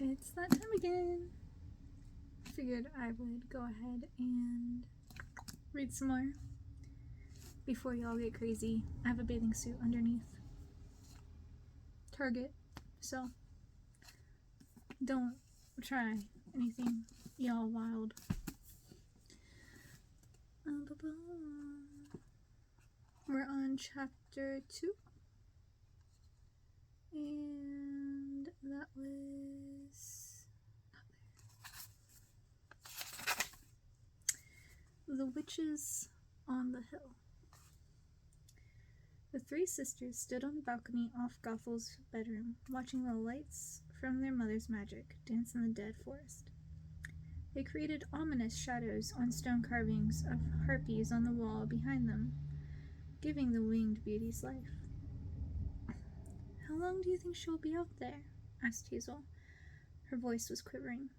It's that time again. Figured I would go ahead and read some more before y'all get crazy. I have a bathing suit underneath Target, so don't try anything y'all wild. We're on chapter 2, and that was The Witches on the Hill. The three sisters stood on the balcony off Gothel's bedroom, watching the lights from their mother's magic dance in the dead forest. They created ominous shadows on stone carvings of harpies on the wall behind them, giving the winged beauties life. "How long do you think she'll be out there?" asked Hazel. Her voice was quivering.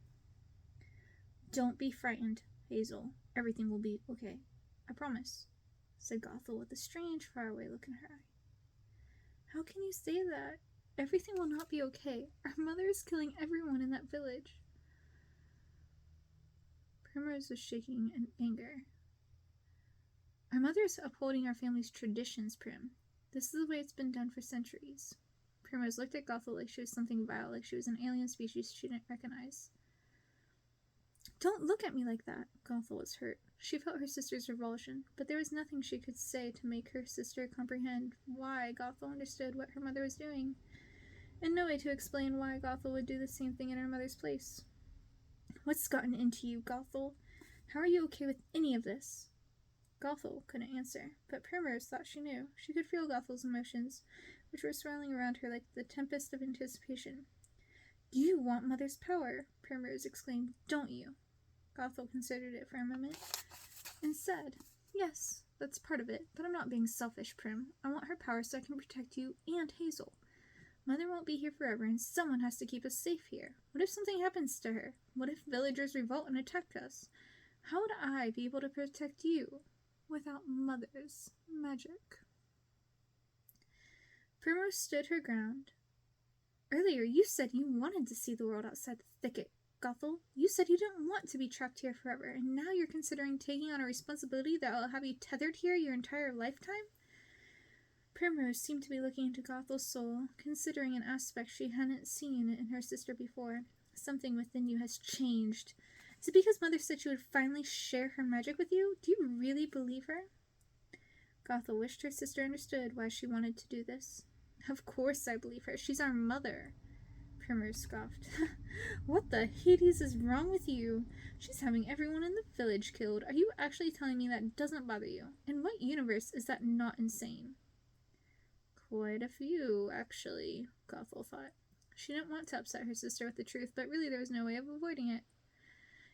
"Don't be frightened, Hazel. Everything will be okay. I promise," said Gothel with a strange, faraway look in her eye. "How can you say that? Everything will not be okay. Our mother is killing everyone in that village." Primrose was shaking in anger. "Our mother is upholding our family's traditions, Prim. This is the way it's been done for centuries." Primrose looked at Gothel like she was something vile, like she was an alien species she didn't recognize. "Don't look at me like that." Gothel was hurt. She felt her sister's revulsion, but there was nothing she could say to make her sister comprehend why Gothel understood what her mother was doing, and no way to explain why Gothel would do the same thing in her mother's place. "What's gotten into you, Gothel? How are you okay with any of this?" Gothel couldn't answer, but Primrose thought she knew. She could feel Gothel's emotions, which were swirling around her like the tempest of anticipation. "You want Mother's power," Primrose exclaimed, "don't you?" Gothel considered it for a moment and said, "Yes, that's part of it, but I'm not being selfish, Prim. I want her power so I can protect you and Hazel. Mother won't be here forever, and someone has to keep us safe here. What if something happens to her? What if villagers revolt and attack us? How would I be able to protect you without Mother's magic?" Primrose stood her ground. "Earlier you said you wanted to see the world outside the thicket, Gothel. You said you didn't want to be trapped here forever, and now you're considering taking on a responsibility that will have you tethered here your entire lifetime?" Primrose seemed to be looking into Gothel's soul, considering an aspect she hadn't seen in her sister before. "Something within you has changed. Is it because Mother said she would finally share her magic with you? Do you really believe her?" Gothel wished her sister understood why she wanted to do this. "Of course I believe her. She's our mother." Primrose scoffed. "What the Hades is wrong with you? She's having everyone in the village killed. Are you actually telling me that doesn't bother you? In what universe is that not insane?" "Quite a few, actually," Gothel thought. She didn't want to upset her sister with the truth, but really there was no way of avoiding it.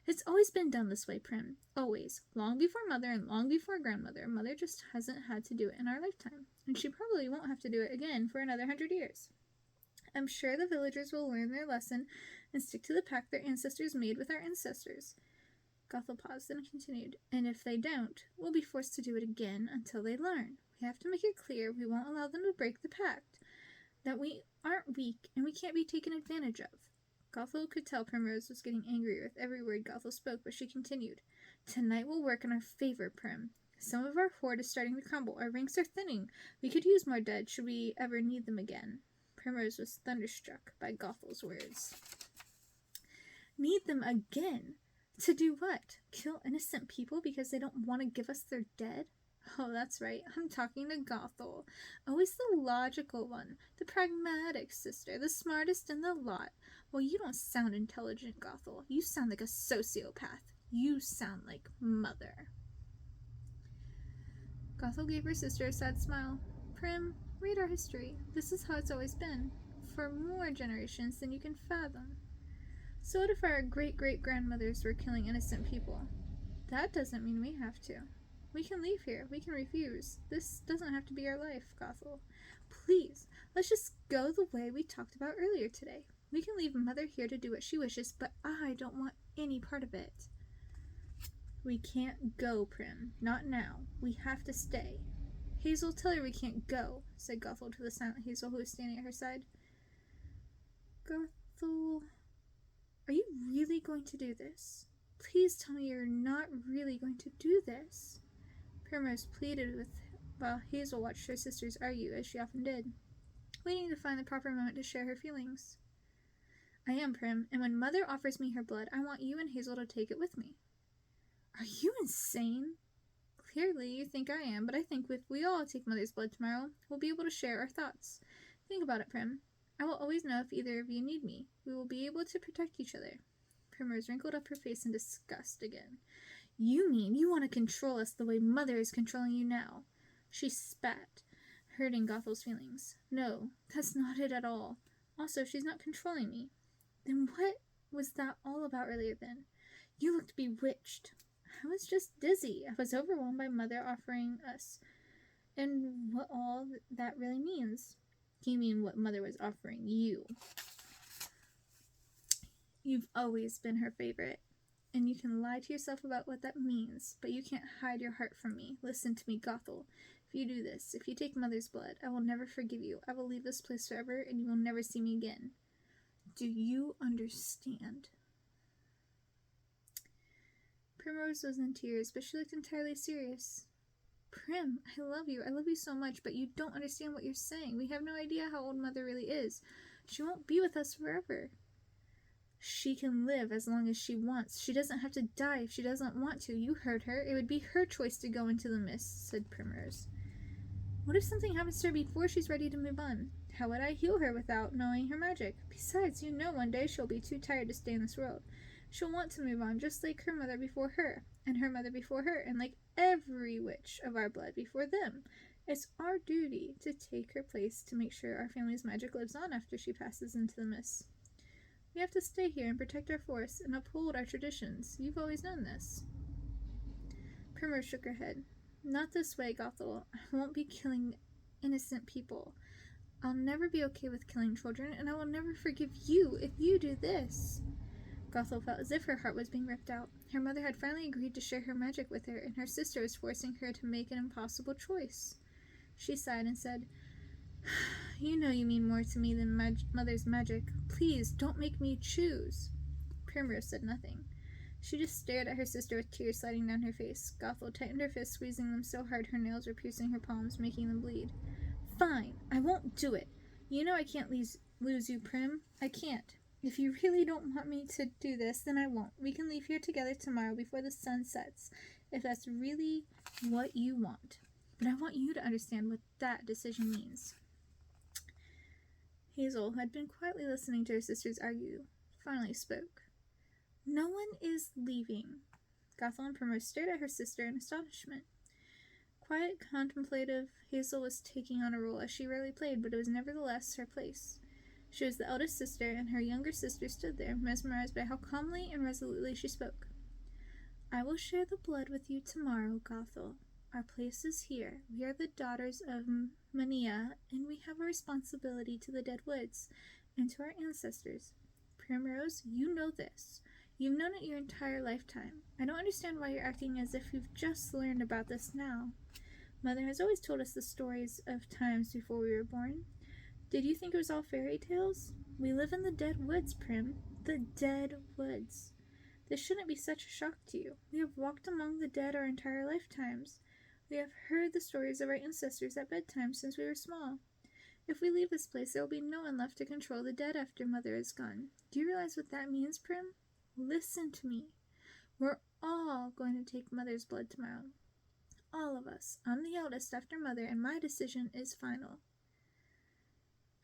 "It's always been done this way, Prim. Always. Long before Mother and long before Grandmother. Mother just hasn't had to do it in our lifetime. And she probably won't have to do it again for another 100 years. I'm sure the villagers will learn their lesson and stick to the pact their ancestors made with our ancestors." Gothel paused and continued, "And if they don't, we'll be forced to do it again until they learn. We have to make it clear we won't allow them to break the pact, that we aren't weak and we can't be taken advantage of." Gothel could tell Primrose was getting angrier with every word Gothel spoke, but she continued, "Tonight will work in our favor, Prim. Some of our horde is starting to crumble. Our ranks are thinning. We could use more dead should we ever need them again." Primrose was thunderstruck by Gothel's words. "Need them again? To do what? Kill innocent people because they don't want to give us their dead? Oh, that's right. I'm talking to Gothel. Always the logical one. The pragmatic sister. The smartest in the lot. Well, you don't sound intelligent, Gothel. You sound like a sociopath. You sound like Mother." Gothel gave her sister a sad smile. "Prim, read our history. This is how it's always been. For more generations than you can fathom. So what if our great-great-grandmothers were killing innocent people? That doesn't mean we have to. We can leave here. We can refuse. This doesn't have to be our life, Gothel. Please, let's just go the way we talked about earlier today. We can leave Mother here to do what she wishes, but I don't want any part of it." "We can't go, Prim. Not now. We have to stay." "Hazel, tell her we can't go," said Gothel to the silent Hazel who was standing at her side. Gothel Are you really going to do this? Please tell me you're not really going to do this. Primrose pleaded while Hazel watched her sisters argue, as she often did, waiting to find the proper moment to share her feelings. I am, Prim, and when Mother offers me her blood, I want you and Hazel to take it with me. Are you insane? Clearly you think I am, but I think if we all take Mother's blood tomorrow, we'll be able to share our thoughts. Think about it, Prim. I will always know if either of you need me. We will be able to protect each other. Primrose wrinkled up her face in disgust again. You mean you want to control us the way Mother is controlling you now? She spat, hurting Gothel's feelings. No, that's not it at all. Also, she's not controlling me. Then what was that all about earlier then? You looked bewitched. I was just dizzy. I was overwhelmed by Mother offering us. And what all that really means. You mean what Mother was offering you. You've always been her favorite. And you can lie to yourself about what that means, but you can't hide your heart from me. Listen to me, Gothel. If you do this, if you take Mother's blood, I will never forgive you. I will leave this place forever, and you will never see me again. Do you understand? Primrose was in tears, but she looked entirely serious. Prim, I love you. I love you so much, but you don't understand what you're saying. We have no idea how old Mother really is. She won't be with us forever. She can live as long as she wants. She doesn't have to die if she doesn't want to. You heard her. It would be her choice to go into the mist, said Primrose. What if something happens to her before she's ready to move on? How would I heal her without knowing her magic? Besides, you know one day she'll be too tired to stay in this world. She'll want to move on, just like her mother before her, and her mother before her, and like every witch of our blood before them. It's our duty to take her place to make sure our family's magic lives on after she passes into the mist. We have to stay here and protect our forest and uphold our traditions. You've always known this. Primrose shook her head. Not this way, Gothel. I won't be killing innocent people. I'll never be okay with killing children, and I will never forgive you if you do this. Gothel felt as if her heart was being ripped out. Her mother had finally agreed to share her magic with her, and her sister was forcing her to make an impossible choice. She sighed and said, You know you mean more to me than Mother's magic. Please, don't make me choose. Primrose said nothing. She just stared at her sister with tears sliding down her face. Gothel tightened her fists, squeezing them so hard her nails were piercing her palms, making them bleed. Fine, I won't do it. You know I can't lose you, Prim. I can't. If you really don't want me to do this, then I won't. We can leave here together tomorrow before the sun sets, if that's really what you want. But I want you to understand what that decision means. Hazel, who had been quietly listening to her sisters argue, finally spoke. No one is leaving. Gothel and Primrose stared at her sister in astonishment. Quiet, contemplative, Hazel was taking on a role as she rarely played, but it was nevertheless her place. She was the eldest sister, and her younger sister stood there, mesmerized by how calmly and resolutely she spoke. I will share the blood with you tomorrow, Gothel. Our place is here. We are the daughters of Mania, and we have a responsibility to the dead woods and to our ancestors. Primrose, you know this. You've known it your entire lifetime. I don't understand why you're acting as if you've just learned about this now. Mother has always told us the stories of times before we were born. Did you think it was all fairy tales? We live in the dead woods, Prim. The dead woods. This shouldn't be such a shock to you. We have walked among the dead our entire lifetimes. We have heard the stories of our ancestors at bedtime since we were small. If we leave this place, there will be no one left to control the dead after Mother is gone. Do you realize what that means, Prim? Listen to me. We're all going to take Mother's blood tomorrow. All of us. I'm the eldest after Mother, and my decision is final.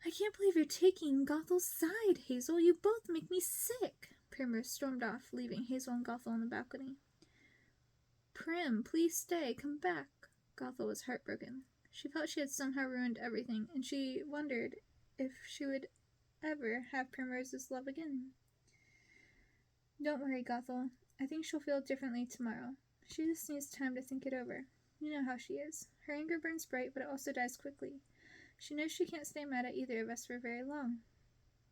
I can't believe you're taking Gothel's side, Hazel. You both make me sick. Primrose stormed off, leaving Hazel and Gothel on the balcony. Prim, please stay. Come back. Gothel was heartbroken. She felt she had somehow ruined everything, and she wondered if she would ever have Primrose's love again. Don't worry, Gothel. I think she'll feel differently tomorrow. She just needs time to think it over. You know how she is. Her anger burns bright, but it also dies quickly. She knows she can't stay mad at either of us for very long.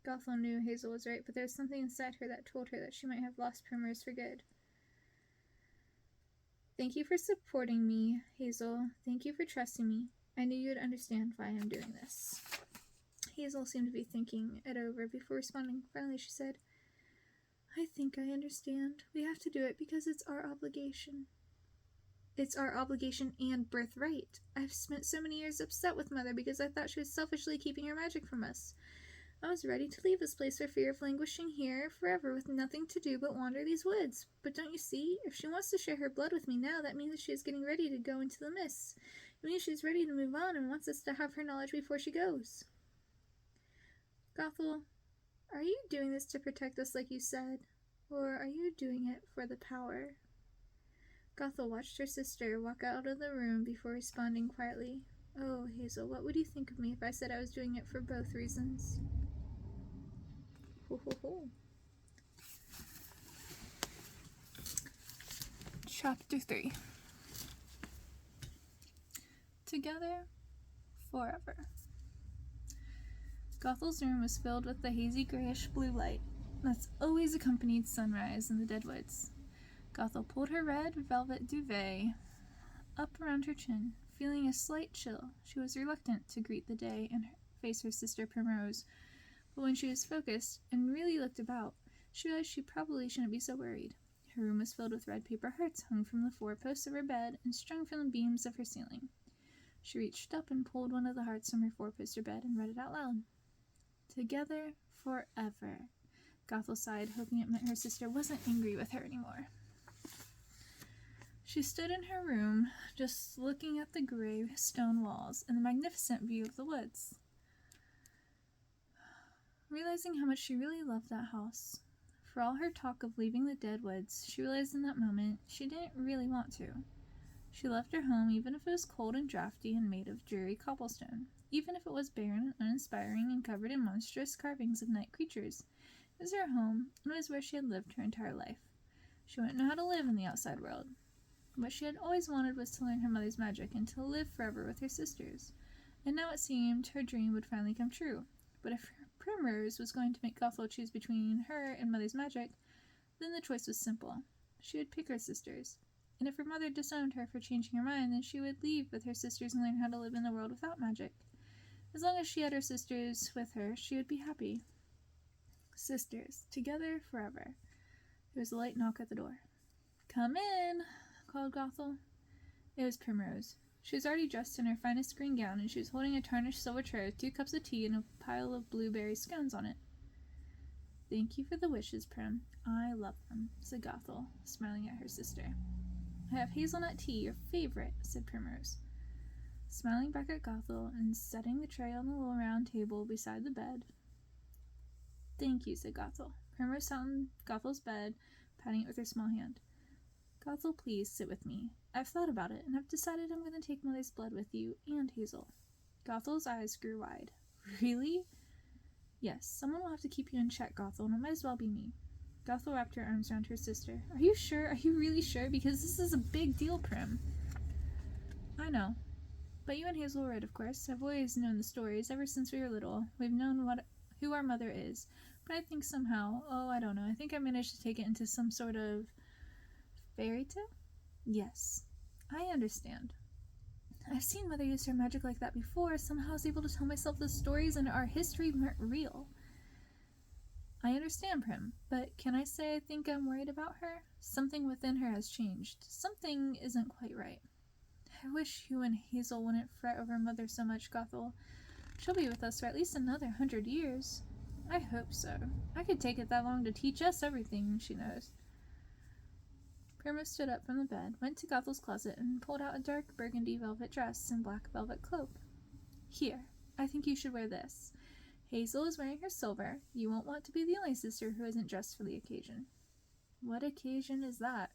Gothel knew Hazel was right, but there was something inside her that told her that she might have lost Primrose for good. Thank you for supporting me, Hazel. Thank you for trusting me. I knew you'd understand why I'm doing this. Hazel seemed to be thinking it over before responding. Finally, she said, I think I understand. We have to do it because it's our obligation. It's our obligation and birthright. I've spent so many years upset with Mother because I thought she was selfishly keeping her magic from us. I was ready to leave this place for fear of languishing here forever with nothing to do but wander these woods. But don't you see? If she wants to share her blood with me now, that means that she is getting ready to go into the mists. It means she's ready to move on and wants us to have her knowledge before she goes. Gothel, are you doing this to protect us like you said? Or are you doing it for the power? Gothel watched her sister walk out of the room before responding quietly. Oh, Hazel, what would you think of me if I said I was doing it for both reasons? Ho, ho, ho. Chapter 3. Together forever. Gothel's room was filled with the hazy grayish-blue light that's always accompanied sunrise in the deadwoods. Gothel pulled her red velvet duvet up around her chin, feeling a slight chill. She was reluctant to greet the day and face her sister Primrose, but when she was focused and really looked about, she realized she probably shouldn't be so worried. Her room was filled with red paper hearts hung from the 4 posts of her bed and strung from the beams of her ceiling. She reached up and pulled one of the hearts from her 4-poster bed and read it out loud. Together forever. Gothel sighed, hoping it meant her sister wasn't angry with her anymore. She stood in her room, just looking at the gray stone walls and the magnificent view of the woods, realizing how much she really loved that house. For all her talk of leaving the dead woods, she realized in that moment she didn't really want to. She loved her home even if it was cold and drafty and made of dreary cobblestone, even if it was barren and uninspiring and covered in monstrous carvings of night creatures. It was her home, and it was where she had lived her entire life. She wouldn't know how to live in the outside world. What she had always wanted was to learn her mother's magic and to live forever with her sisters. And now it seemed her dream would finally come true. But if Primrose was going to make Gothel choose between her and Mother's magic, then the choice was simple. She would pick her sisters. And if her mother disowned her for changing her mind, then she would leave with her sisters and learn how to live in the world without magic. As long as she had her sisters with her, she would be happy. Sisters, together forever. There was a light knock at the door. "Come in," called Gothel. It was Primrose. She was already dressed in her finest green gown, and she was holding a tarnished silver tray with 2 cups of tea and a pile of blueberry scones on it. "Thank you for the wishes, Prim. I love them," said Gothel, smiling at her sister. "I have hazelnut tea, your favorite," said Primrose, smiling back at Gothel and setting the tray on the little round table beside the bed. "Thank you," said Gothel. Primrose sat on Gothel's bed, patting it with her small hand. "Gothel, please sit with me. I've thought about it, and I've decided I'm going to take Mother's blood with you and Hazel." Gothel's eyes grew wide. "Really?" "Yes, someone will have to keep you in check, Gothel, and it might as well be me." Gothel wrapped her arms around her sister. "Are you sure? Are you really sure? Because this is a big deal, Prim." "I know. But you and Hazel were right, of course. I've always known the stories. Ever since we were little, we've known who our mother is. But I think somehow, I don't know, I think I managed to take it into some sort of fairy tale?" "Yes, I understand. I've seen Mother use her magic like that before. Somehow I was able to tell myself the stories and our history weren't real." "I understand, Prim, but can I say I think I'm worried about her? Something within her has changed. Something isn't quite right. I wish you and Hazel wouldn't fret over Mother so much, Gothel. She'll be with us for at least another 100 years. I hope so. I could take it that long to teach us everything she knows." Primrose stood up from the bed, went to Gothel's closet, and pulled out a dark burgundy velvet dress and black velvet cloak. "Here, I think you should wear this. Hazel is wearing her silver. You won't want to be the only sister who isn't dressed for the occasion." "What occasion is that?"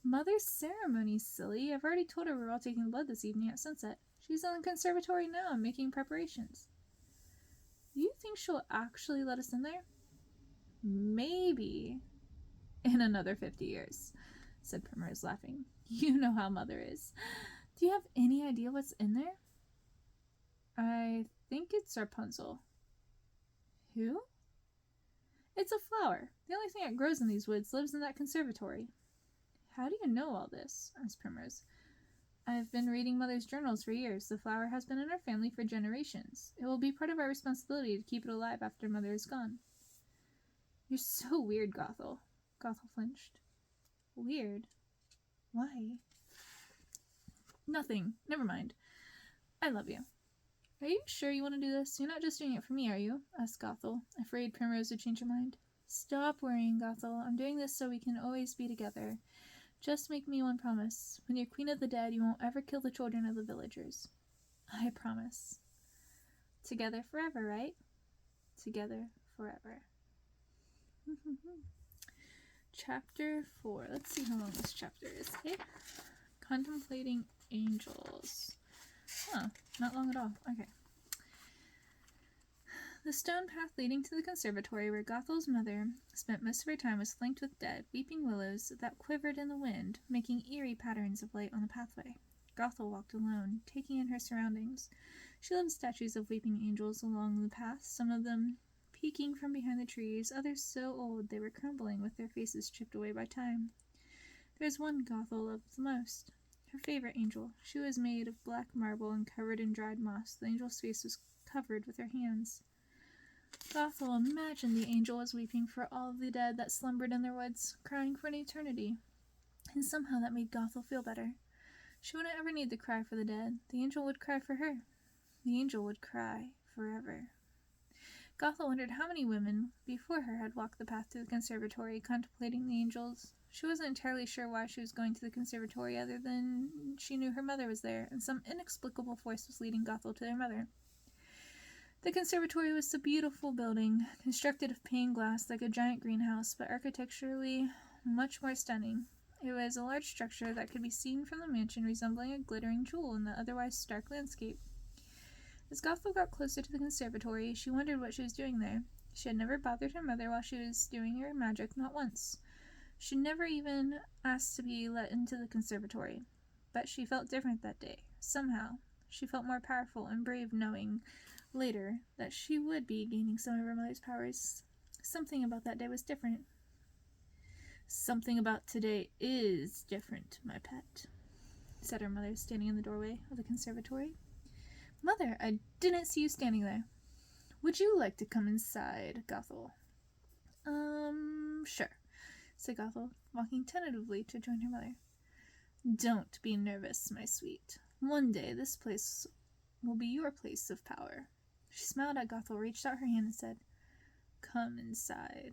"Mother's ceremony, silly. I've already told her we're all taking blood this evening at sunset. She's in the conservatory now and making preparations." "You think she'll actually let us in there?" "Maybe. In another 50 years, said Primrose, laughing. "You know how Mother is. Do you have any idea what's in there?" "I think it's Rapunzel." "Who?" "It's a flower. The only thing that grows in these woods lives in that conservatory." "How do you know all this?" asked Primrose. "I've been reading Mother's journals for years. The flower has been in our family for generations. It will be part of our responsibility to keep it alive after Mother is gone." You're so weird, Gothel. Gothel flinched. Weird? Why? Nothing. Never mind. I love you. Are you sure you want to do this? You're not just doing it for me, are you? Asked Gothel, afraid Primrose would change her mind. Stop worrying, Gothel. I'm doing this so we can always be together. Just make me one promise. When you're Queen of the Dead, you won't ever kill the children of the villagers. I promise. Together forever, right? Together forever. Chapter 4. Let's see how long this chapter is. Okay. Contemplating angels. Huh. Not long at all. Okay. The stone path leading to the conservatory where Gothel's mother spent most of her time was flanked with dead, weeping willows that quivered in the wind, making eerie patterns of light on the pathway. Gothel walked alone, taking in her surroundings. She loved statues of weeping angels along the path, some of them peeking from behind the trees, others so old they were crumbling with their faces chipped away by time. There was one Gothel loved the most, her favorite angel. She was made of black marble and covered in dried moss. The angel's face was covered with her hands. Gothel imagined the angel was weeping for all of the dead that slumbered in their woods, crying for an eternity. And somehow that made Gothel feel better. She wouldn't ever need to cry for the dead. The angel would cry for her. The angel would cry forever. Gothel wondered how many women before her had walked the path to the conservatory, contemplating the angels. She wasn't entirely sure why she was going to the conservatory, other than she knew her mother was there, and some inexplicable force was leading Gothel to their mother. The conservatory was a beautiful building, constructed of pane glass like a giant greenhouse, but architecturally much more stunning. It was a large structure that could be seen from the mansion, resembling a glittering jewel in the otherwise stark landscape. As Gothel got closer to the conservatory, she wondered what she was doing there. She had never bothered her mother while she was doing her magic, not once. She never even asked to be let into the conservatory. But she felt different that day. Somehow, she felt more powerful and brave, knowing later that she would be gaining some of her mother's powers. Something about that day was different. Something about today is different, my pet, said her mother, standing in the doorway of the conservatory. Mother, I didn't see you standing there. Would you like to come inside, Gothel? Sure, said Gothel, walking tentatively to join her mother. Don't be nervous, my sweet. One day this place will be your place of power. She smiled at Gothel, reached out her hand, and said, Come inside.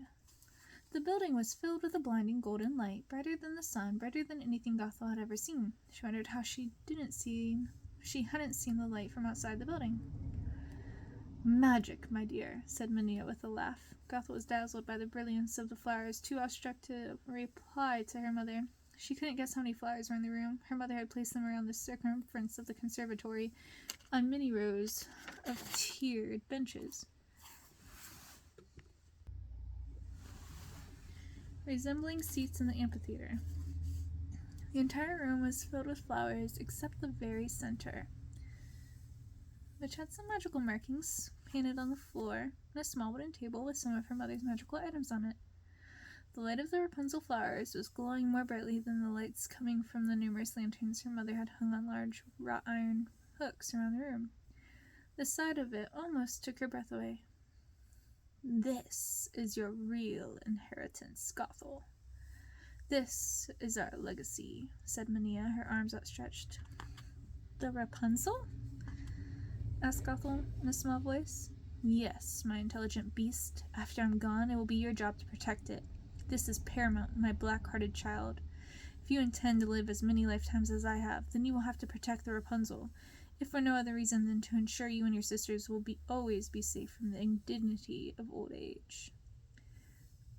The building was filled with a blinding golden light, brighter than the sun, brighter than anything Gothel had ever seen. She wondered how she hadn't seen the light from outside the building. Magic, my dear, said Minia with a laugh. Gothel was dazzled by the brilliance of the flowers, too awestruck to reply to her mother. She couldn't guess how many flowers were in the room. Her mother had placed them around the circumference of the conservatory on many rows of tiered benches, resembling seats in the amphitheater. The entire room was filled with flowers except the very center, which had some magical markings painted on the floor, and a small wooden table with some of her mother's magical items on it. The light of the Rapunzel flowers was glowing more brightly than the lights coming from the numerous lanterns her mother had hung on large wrought iron hooks around the room. The sight of it almost took her breath away. This is your real inheritance, Gothel. This is our legacy, said Minia, her arms outstretched. The Rapunzel? Asked Gothel in a small voice. Yes, my intelligent beast. After I'm gone, it will be your job to protect it. This is paramount, my black-hearted child. If you intend to live as many lifetimes as I have, then you will have to protect the Rapunzel, if for no other reason than to ensure you and your sisters will always be safe from the indignity of old age.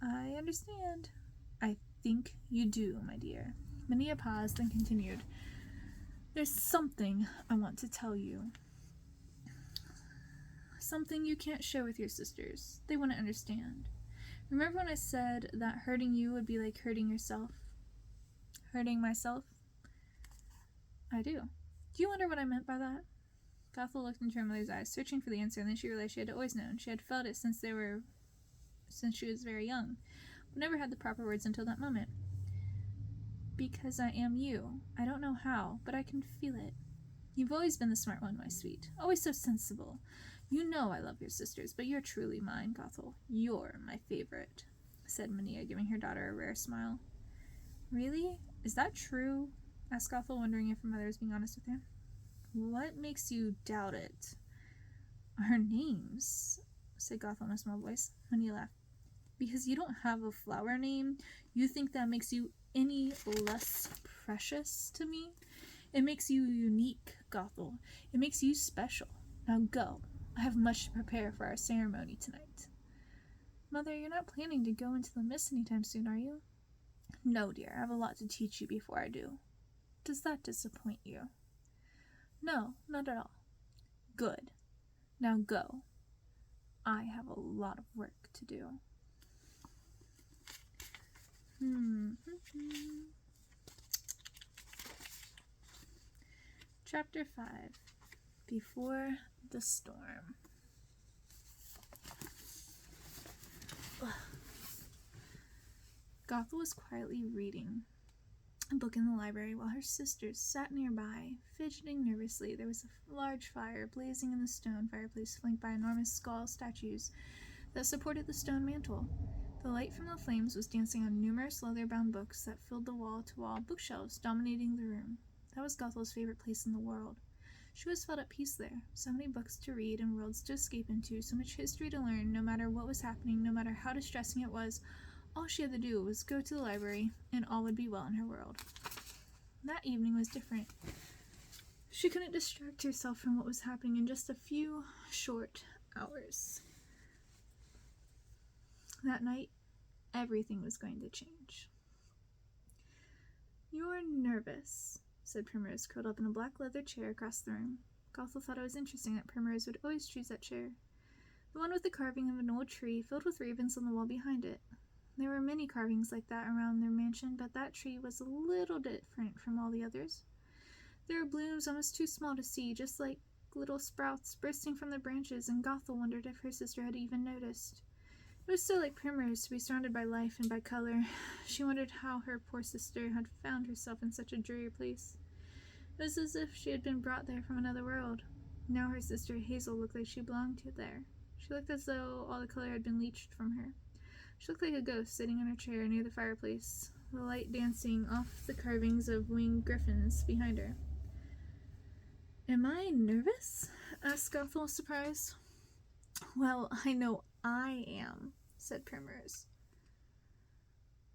I understand. I think you do, my dear. Minia paused and continued. There's something I want to tell you. Something you can't share with your sisters. They wouldn't understand. Remember when I said that hurting you would be like hurting yourself? Hurting myself? I do. Do you wonder what I meant by that? Gothel looked into her mother's eyes, searching for the answer, and then she realized she had always known. She had felt it since she was very young, but never had the proper words until that moment. Because I am you. I don't know how, but I can feel it. You've always been the smart one, my sweet. Always so sensible. You know I love your sisters, but you're truly mine, Gothel. You're my favorite. said Mania, giving her daughter a rare smile. Really? Is that true? Asked Gothel, wondering if her mother was being honest with her. What makes you doubt it? Our names, said Gothel in a small voice. Mania laughed. Because you don't have a flower name, you think that makes you any less precious to me? It makes you unique, Gothel. It makes you special. Now go. I have much to prepare for our ceremony tonight. Mother, you're not planning to go into the mist anytime soon, are you? No, dear. I have a lot to teach you before I do. Does that disappoint you? No, not at all. Good. Now go. I have a lot of work to do. Chapter 5. Before the Storm. Gothel was quietly reading a book in the library while her sisters sat nearby, fidgeting nervously. There was a large fire blazing in the stone fireplace, flanked by enormous skull statues that supported the stone mantle. The light from the flames was dancing on numerous leather-bound books that filled the wall-to-wall bookshelves, dominating the room. That was Gothel's favorite place in the world. She always felt at peace there. So many books to read and worlds to escape into, so much history to learn, no matter what was happening, no matter how distressing it was. All she had to do was go to the library, and all would be well in her world. That evening was different. She couldn't distract herself from what was happening in just a few short hours. That night, everything was going to change. You're nervous, said Primrose, curled up in a black leather chair across the room. Gothel thought it was interesting that Primrose would always choose that chair, the one with the carving of an old tree filled with ravens on the wall behind it. There were many carvings like that around their mansion, but that tree was a little different from all the others. There were blooms almost too small to see, just like little sprouts bursting from the branches, and Gothel wondered if her sister had even noticed. It was so like Primrose to be surrounded by life and by color. She wondered how her poor sister had found herself in such a dreary place. It was as if she had been brought there from another world. Now her sister Hazel looked like she belonged there. She looked as though all the color had been leached from her. She looked like a ghost sitting in her chair near the fireplace, the light dancing off the carvings of winged griffins behind her. Am I nervous? Asked Gothel with surprise. Well, I know I am, said Primrose.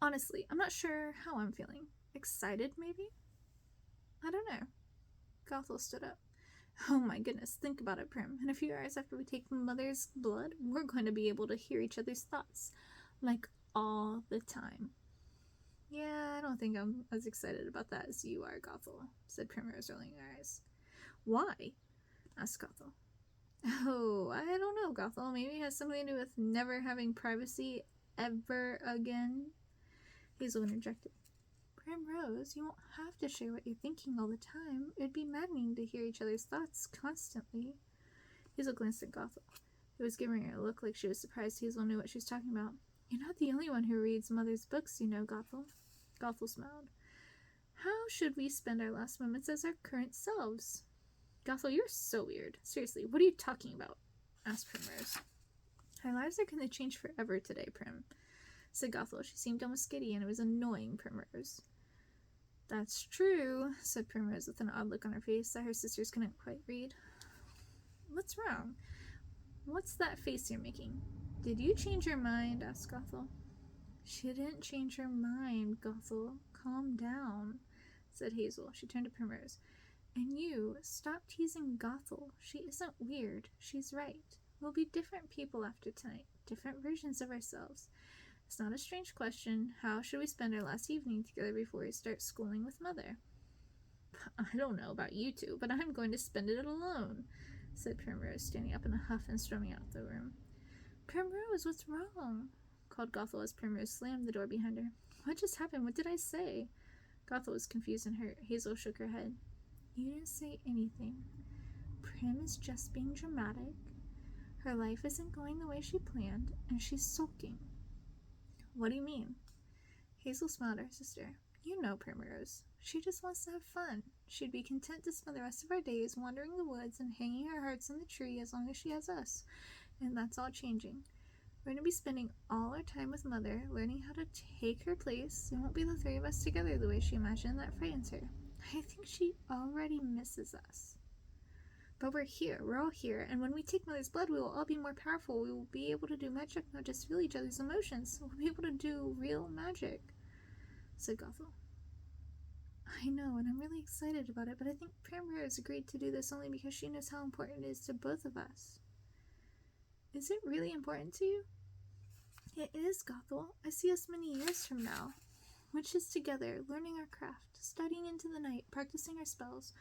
Honestly, I'm not sure how I'm feeling. Excited, maybe? I don't know. Gothel stood up. Oh my goodness, think about it, Prim. In a few hours after we take Mother's blood, we're going to be able to hear each other's thoughts. Like, all the time. Yeah, I don't think I'm as excited about that as you are, Gothel, said Primrose, rolling her eyes. Why? Asked Gothel. Oh, I don't know, Gothel. Maybe it has something to do with never having privacy ever again. Hazel interjected. Primrose, you won't have to share what you're thinking all the time. It would be maddening to hear each other's thoughts constantly. Hazel glanced at Gothel. It was giving her a look like she was surprised Hazel knew what she was talking about. You're not the only one who reads Mother's books, you know, Gothel. Gothel smiled. How should we spend our last moments as our current selves? Gothel, you're so weird. Seriously, what are you talking about? Asked Primrose. Our lives are going to change forever today, Prim, said Gothel. She seemed almost giddy, and it was annoying Primrose. That's true, said Primrose with an odd look on her face that her sisters couldn't quite read. What's wrong? What's that face you're making? Did you change your mind? Asked Gothel. She didn't change her mind, Gothel. Calm down, said Hazel. She turned to Primrose. And you, stop teasing Gothel. She isn't weird. She's right. We'll be different people after tonight. Different versions of ourselves. It's not a strange question. How should we spend our last evening together before we start schooling with Mother? I don't know about you two, but I'm going to spend it alone, said Primrose, standing up in a huff and storming out the room. Primrose, what's wrong? Called Gothel as Primrose slammed the door behind her. What just happened? What did I say? Gothel was confused and hurt. Hazel shook her head. You didn't say anything. Prim is just being dramatic. Her life isn't going the way she planned, and she's sulking. What do you mean? Hazel smiled at her sister. You know Primrose. She just wants to have fun. She'd be content to spend the rest of our days wandering the woods and hanging her hearts in the tree as long as she has us. And that's all changing. We're going to be spending all our time with Mother, learning how to take her place. It won't be the three of us together the way she imagined. That frightens her. I think she already misses us. But we're here. We're all here. And when we take Mother's blood, we will all be more powerful. We will be able to do magic, not just feel each other's emotions. We'll be able to do real magic, said Gothel. I know, and I'm really excited about it, but I think Primrose agreed to do this only because she knows how important it is to both of us. Is it really important to you? It is, Gothel. I see us many years from now. Witches together, learning our craft, studying into the night, practicing our spells,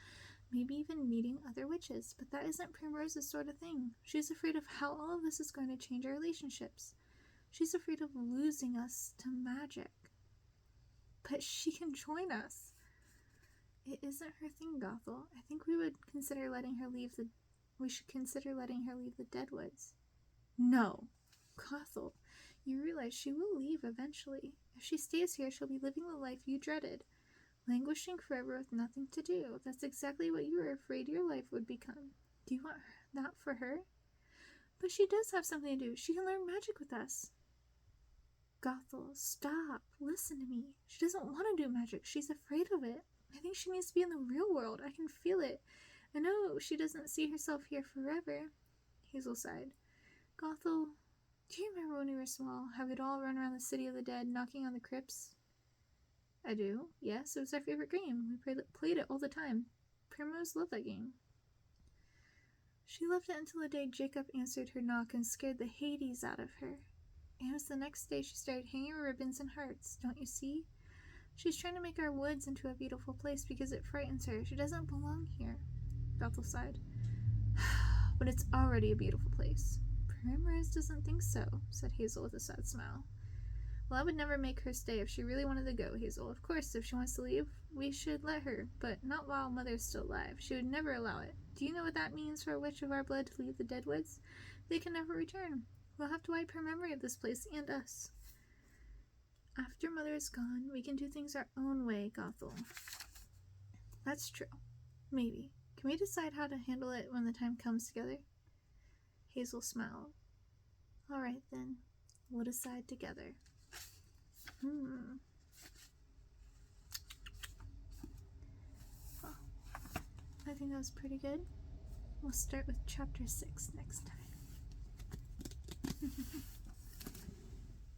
maybe even meeting other witches. But that isn't Primrose's sort of thing. She's afraid of how all of this is going to change our relationships. She's afraid of losing us to magic. But she can join us. It isn't her thing, Gothel. I think we should consider letting her leave the Deadwoods. No. Gothel, you realize she will leave eventually. If she stays here, she'll be living the life you dreaded. Languishing forever with nothing to do. That's exactly what you were afraid your life would become. Do you want that for her? But she does have something to do. She can learn magic with us. Gothel, stop. Listen to me. She doesn't want to do magic. She's afraid of it. I think she needs to be in the real world. I can feel it. I know she doesn't see herself here forever. Hazel sighed. Gothel, do you remember when we were small, how we'd all run around the city of the dead, knocking on the crypts? I do. Yes, it was our favorite game. We played it all the time. Primrose loved that game. She loved it until the day Jacob answered her knock and scared the Hades out of her. And it was the next day she started hanging ribbons and hearts. Don't you see? She's trying to make our woods into a beautiful place because it frightens her. She doesn't belong here. Gothel sighed. But it's already a beautiful place. Primrose doesn't think so, said Hazel with a sad smile. Well, I would never make her stay if she really wanted to go, Hazel. Of course, if she wants to leave, we should let her, but not while Mother's still alive. She would never allow it. Do you know what that means for a witch of our blood to leave the Deadwoods? They can never return. We'll have to wipe her memory of this place and us. After Mother is gone, we can do things our own way, Gothel. That's true. Maybe. Can we decide how to handle it when the time comes together? Hazel smiled. All right, then. We'll decide together. Well, I think that was pretty good. We'll start with chapter 6 next time.